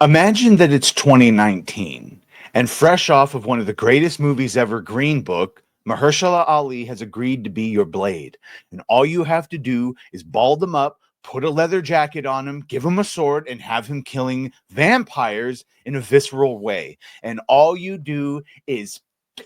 Imagine that it's 2019, and fresh off of one of the greatest movies ever, Green Book, Mahershala Ali has agreed to be your Blade. And all you have to do is bald him up, put a leather jacket on him, give him a sword, and have him killing vampires in a visceral way. And all you do is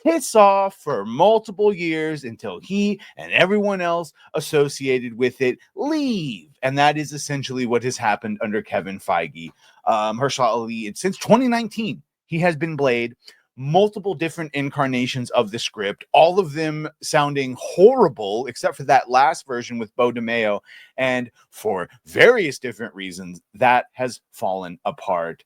piss off for multiple years until he and everyone else associated with it leave. And that is essentially what has happened under Kevin Feige. Mahershala Ali, since 2019, he has been Blade. Multiple different incarnations of the script, all of them sounding horrible, except for that last version with Beau DeMayo. And for various different reasons, that has fallen apart.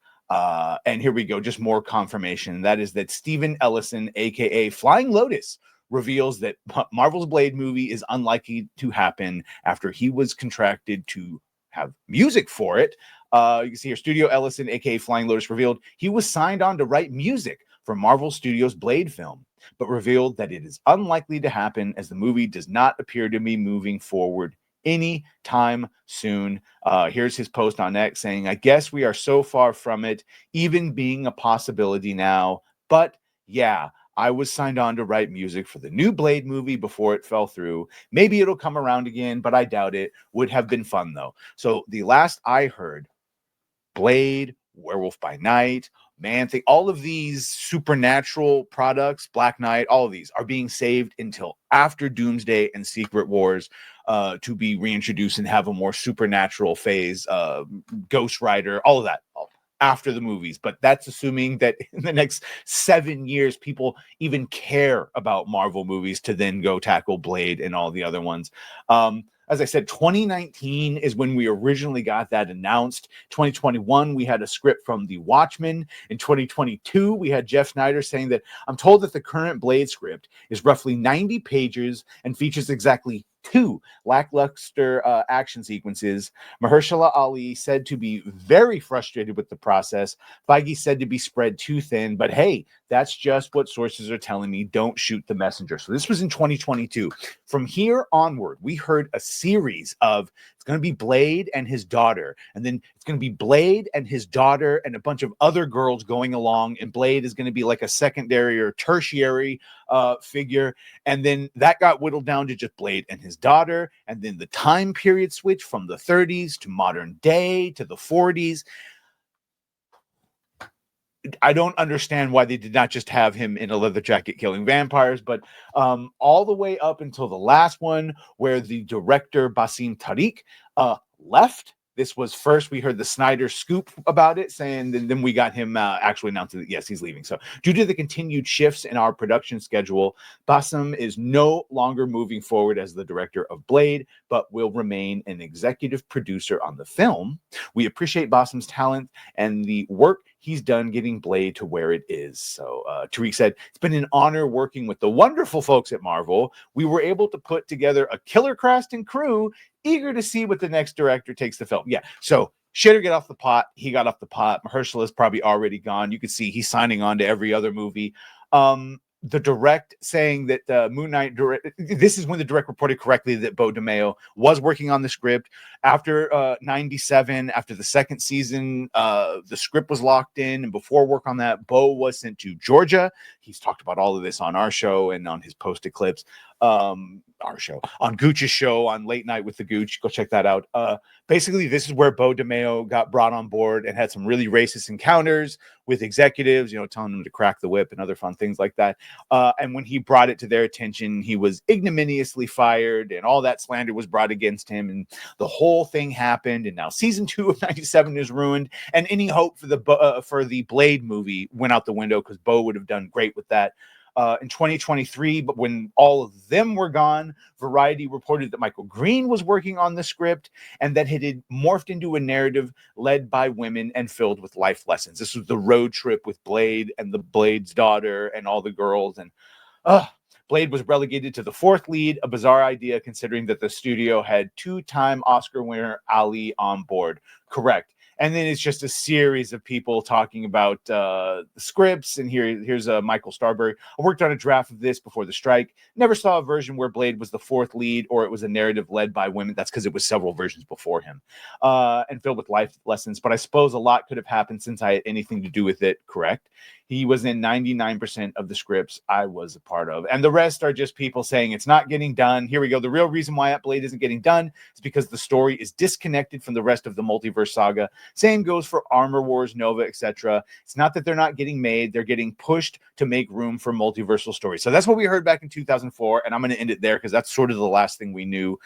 And here we go, just more confirmation. That is that Steven Ellison, aka Flying Lotus, reveals that Marvel's Blade movie is unlikely to happen after he was contracted to have music for it. You can see here, Studio Ellison, aka Flying Lotus, revealed he was signed on to write music for Marvel Studios' Blade film, but revealed that it is unlikely to happen as the movie does not appear to be moving forward anytime soon. Here's his post on X saying, I guess we are so far from it even being a possibility now, but yeah, I was signed on to write music for the new Blade movie before it fell through. Maybe it'll come around again, but I doubt it. Would have been fun though. So the last I heard, Blade, Werewolf by Night, Man Thing, all of these supernatural products, Black Knight, all of these are being saved until after Doomsday and Secret Wars to be reintroduced and have a more supernatural phase. Ghost Rider, all of that. After the movies, but that's assuming that in the next 7 years people even care about Marvel movies to then go tackle Blade and all the other ones. As I said, 2019 is when we originally got that announced. 2021, we had a script from The Watchmen. In 2022, we had Jeff Snyder saying that I'm told that the current Blade script is roughly 90 pages and features exactly 2 lackluster action sequences. Mahershala Ali said to be very frustrated with the process. Feige said to be spread too thin, but hey, that's just what sources are telling me. Don't shoot the messenger. So this was in 2022. From here onward, we heard a series of it's going to be Blade and his daughter, and then it's going to be Blade and his daughter and a bunch of other girls going along, and Blade is going to be like a secondary or tertiary figure. And then that got whittled down to just Blade and his daughter, and then the time period switch from the 30s to modern day to the 40s. I don't understand why they did not just have him in a leather jacket killing vampires, but all the way up until the last one where the director Basim Tariq left. This was first, we heard the Snyder scoop about it, saying then we got him actually announcing that, yes, he's leaving. So due to the continued shifts in our production schedule, Basim is no longer moving forward as the director of Blade, but will remain an executive producer on the film. We appreciate Basim's talent and the work he's done getting Blade to where it is. So Tariq said, it's been an honor working with the wonderful folks at Marvel. We were able to put together a killer cast and crew, eager to see what the next director takes the film. Yeah, so shit or get off the pot. He got off the pot. Mahershala is probably already gone. You can see he's signing on to every other movie. The direct saying that Moon Knight direct, this is when the direct reported correctly that Beau DeMayo was working on the script after 97, after the second season. The script was locked in, and before work on that, Beau was sent to Georgia. He's talked about all of this on our show and on his posted clips. Our show on Gooch's show on Late Night with the Gooch. Go check that out. Basically, this is where Beau DeMayo got brought on board and had some really racist encounters with executives, telling them to crack the whip and other fun things like that. And when he brought it to their attention, he was ignominiously fired, and all that slander was brought against him, and the whole thing happened. And now season 2 of 97 is ruined, and any hope for the Blade movie went out the window because Beau would have done great with that. In 2023, but when all of them were gone, Variety reported that Michael Green was working on the script and that it had morphed into a narrative led by women and filled with life lessons. This was the road trip with Blade and the Blade's daughter and all the girls. And Blade was relegated to the 4th lead, a bizarre idea considering that the studio had 2-time Oscar winner Ali on board. Correct. And then it's just a series of people talking about the scripts. And here's Michael Starbury. I worked on a draft of this before the strike. Never saw a version where Blade was the fourth lead or it was a narrative led by women. That's because it was several versions before him and filled with life lessons. But I suppose a lot could have happened since I had anything to do with it, correct? He was in 99% of the scripts I was a part of. And the rest are just people saying it's not getting done. Here we go. The real reason why Blade isn't getting done is because the story is disconnected from the rest of the multiverse saga. Same goes for Armor Wars, Nova, etc. It's not that they're not getting made. They're getting pushed to make room for multiversal stories. So that's what we heard back in 2004. And I'm going to end it there because that's sort of the last thing we knew.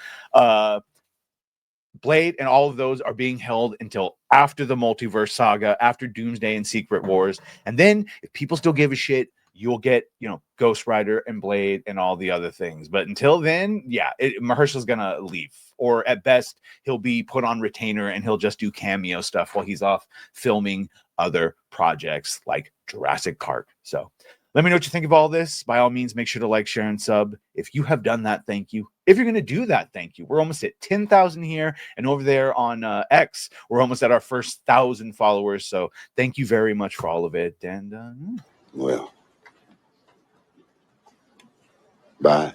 Blade and all of those are being held until after the multiverse saga, after Doomsday and Secret Wars. And then if people still give a shit, you'll get, Ghost Rider and Blade and all the other things. But until then, yeah, Mahershala's going to leave. Or at best, he'll be put on retainer and he'll just do cameo stuff while he's off filming other projects like Jurassic Park. So let me know what you think of all this. By all means, make sure to like, share, and sub. If you have done that, thank you. If you're going to do that, thank you. We're almost at 10,000 here. And over there on X, we're almost at our first 1,000 followers. So thank you very much for all of it. And well, bye.